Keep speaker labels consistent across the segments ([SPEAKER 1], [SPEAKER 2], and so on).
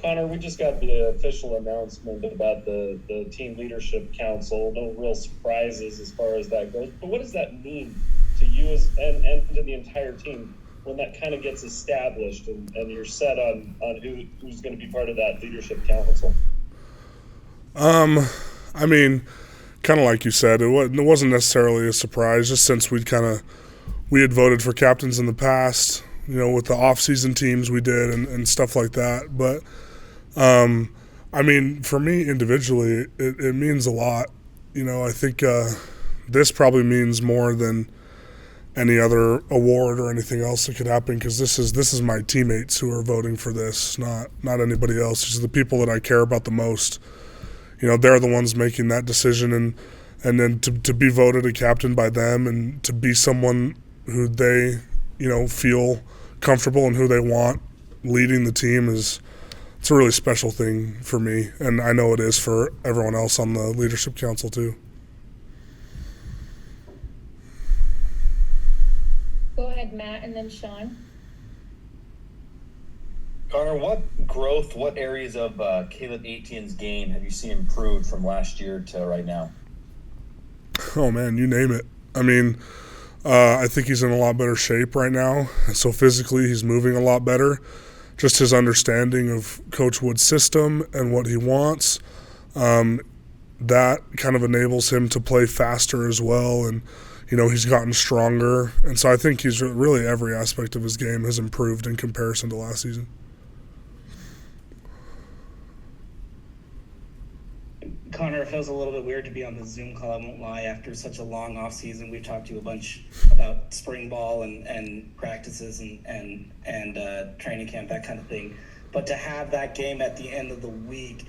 [SPEAKER 1] Connor, we just got the official announcement about the Team Leadership Council. No real surprises as far as that goes. But what does that mean to you and to the entire team when that kind of gets established and you're set on who's going to be part of that Leadership Council?
[SPEAKER 2] I mean, kind of like you said, it wasn't necessarily a surprise, just since we had voted for captains in the past, with the off-season teams we did and stuff like that. But I mean, for me individually, it means a lot. I think this probably means more than any other award or anything else that could happen, because this is my teammates who are voting for this, not anybody else. Just the people that I care about the most. They're the ones making that decision, and then to be voted a captain by them and to be someone who they feel comfortable and who they want leading the team it's a really special thing for me, and I know it is for everyone else on the Leadership Council too.
[SPEAKER 3] Go ahead, Matt, and then Sean.
[SPEAKER 4] Connor, what growth, what areas of Caleb Etienne's game have you seen improved from last year to right now?
[SPEAKER 2] Oh man, you name it. I mean, I think he's in a lot better shape right now. So physically, he's moving a lot better. Just his understanding of Coach Wood's system and what he wants, that kind of enables him to play faster as well. And, he's gotten stronger. And so I think he's really every aspect of his game has improved in comparison to last season.
[SPEAKER 5] Connor, it feels a little bit weird to be on the Zoom call, I won't lie, after such a long off season. We've talked to you a bunch about spring ball and practices and training camp, that kind of thing. But to have that game at the end of the week,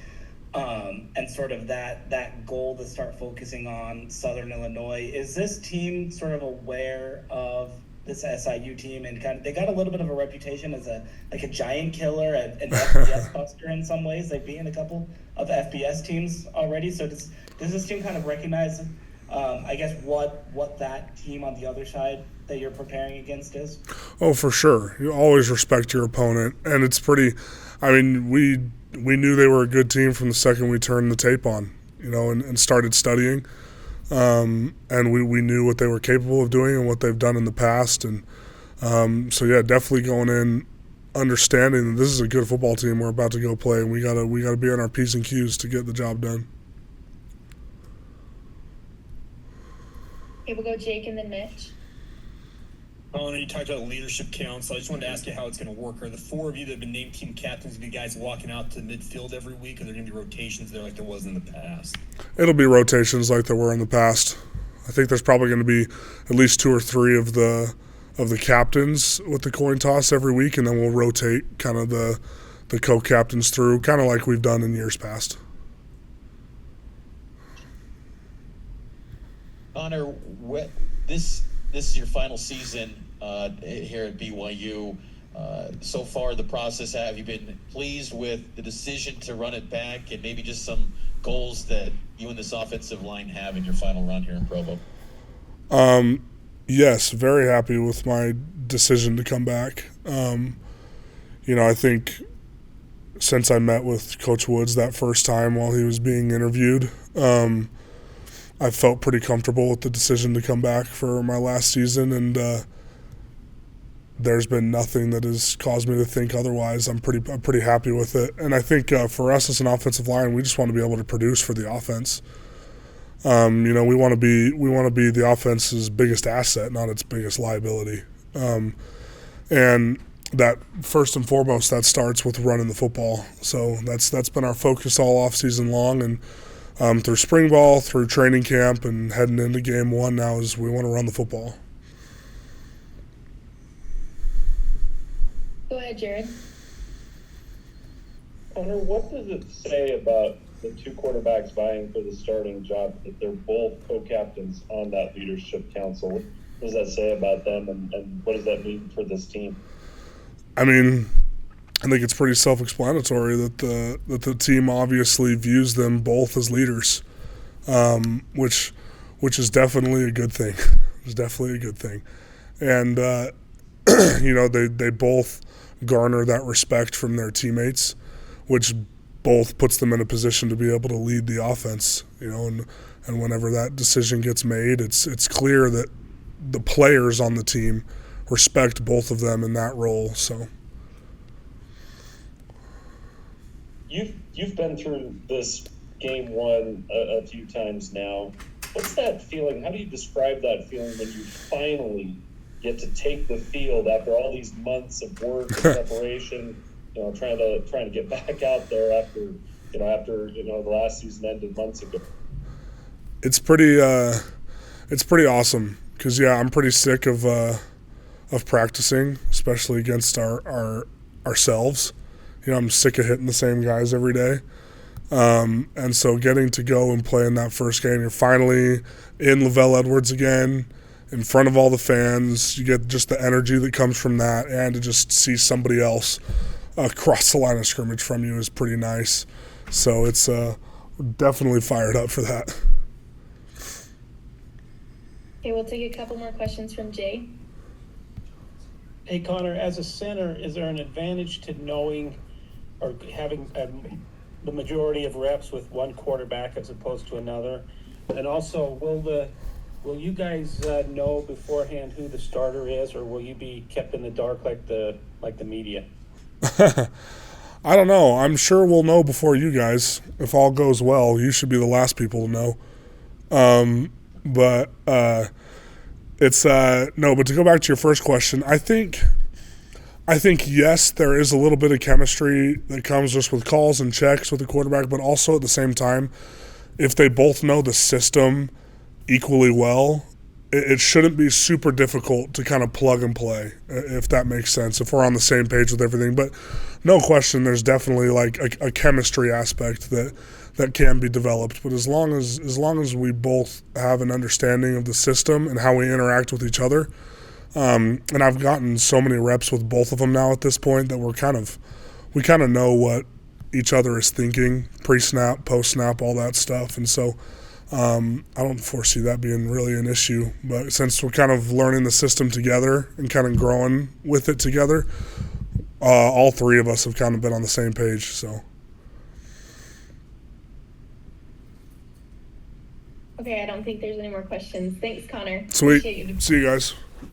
[SPEAKER 5] and sort of that goal to start focusing on Southern Illinois, is this team sort of aware of this SIU team, and they got a little bit of a reputation as a giant killer and an FBS buster in some ways. They've beaten a couple of FBS teams already. So does this team kind of recognize, I guess, what that team on the other side that you're preparing against is?
[SPEAKER 2] Oh, for sure. You always respect your opponent, and it's pretty. I mean, we knew they were a good team from the second we turned the tape on, and started studying. And we knew what they were capable of doing and what they've done in the past. And so, yeah, definitely going in understanding that this is a good football team we're about to go play, and we gotta be on our P's and Q's to get the job done.
[SPEAKER 3] Okay, we'll go Jake and then Mitch.
[SPEAKER 6] Connor, you talked about leadership council. I just wanted to ask you how it's going to work. Are the four of you that have been named team captains going to be guys walking out to midfield every week, or are there going to be rotations there like there was in the past?
[SPEAKER 2] It'll be rotations like there were in the past. I think there's probably going to be at least 2 or 3 of the captains with the coin toss every week, and then we'll rotate kind of the co-captains through, kind of like we've done in years past.
[SPEAKER 7] Connor, this is your final season here at BYU. So far, the process, have you been pleased with the decision to run it back, and maybe just some goals that you and this offensive line have in your final run here in Provo?
[SPEAKER 2] Yes, very happy with my decision to come back. I think since I met with Coach Woods that first time while he was being interviewed, I felt pretty comfortable with the decision to come back for my last season, and there's been nothing that has caused me to think otherwise. I'm pretty happy with it, and I think for us as an offensive line, we just want to be able to produce for the offense. We want to be the offense's biggest asset, not its biggest liability, and that first and foremost that starts with running the football. So that's been our focus all off season long, and through spring ball, through training camp, and heading into game one now is we want to run the football.
[SPEAKER 3] Go ahead, Jared.
[SPEAKER 1] Connor, what does it say about the 2 quarterbacks vying for the starting job that they're both co-captains on that leadership council? What does that say about them, and what does that mean for this team?
[SPEAKER 2] I mean, I think it's pretty self-explanatory that the team obviously views them both as leaders, which is definitely a good thing. It's definitely a good thing, and they both garner that respect from their teammates, which both puts them in a position to be able to lead the offense, and whenever that decision gets made, it's clear that the players on the team respect both of them in that role. So
[SPEAKER 1] you've been through this game one a few times now. What's that feeling? How do you describe that feeling when you finally get to take the field after all these months of work and preparation? Trying to get back out there after the last season ended months ago.
[SPEAKER 2] It's pretty awesome because I'm pretty sick of practicing, especially against ourselves. I'm sick of hitting the same guys every day. And so getting to go and play in that first game, you're finally in Lavelle Edwards again, in front of all the fans. You get just the energy that comes from that, and to just see somebody else across the line of scrimmage from you is pretty nice. So it's definitely fired up for that.
[SPEAKER 3] Okay, we'll take a couple more questions from Jay.
[SPEAKER 8] Hey, Connor, as a center, is there an advantage to knowing or having the majority of reps with one quarterback as opposed to another? And also, will you guys know beforehand who the starter is, or will you be kept in the dark like the media?
[SPEAKER 2] I don't know. I'm sure we'll know before you guys. If all goes well, you should be the last people to know. But to go back to your first question, I think yes, there is a little bit of chemistry that comes just with calls and checks with the quarterback, but also at the same time, if they both know the system equally well, it shouldn't be super difficult to kind of plug and play, if that makes sense, if we're on the same page with everything. But no question, there's definitely like a chemistry aspect that can be developed. But as long as we both have an understanding of the system and how we interact with each other, and I've gotten so many reps with both of them now at this point that we kind of know what each other is thinking, pre-snap, post-snap, all that stuff. And so I don't foresee that being really an issue. But since we're kind of learning the system together and kind of growing with it together, all three of us have kind of been on the same page. So.
[SPEAKER 3] Okay, I don't think there's any more questions. Thanks, Connor.
[SPEAKER 2] Sweet.
[SPEAKER 3] Appreciate you.
[SPEAKER 2] See you guys.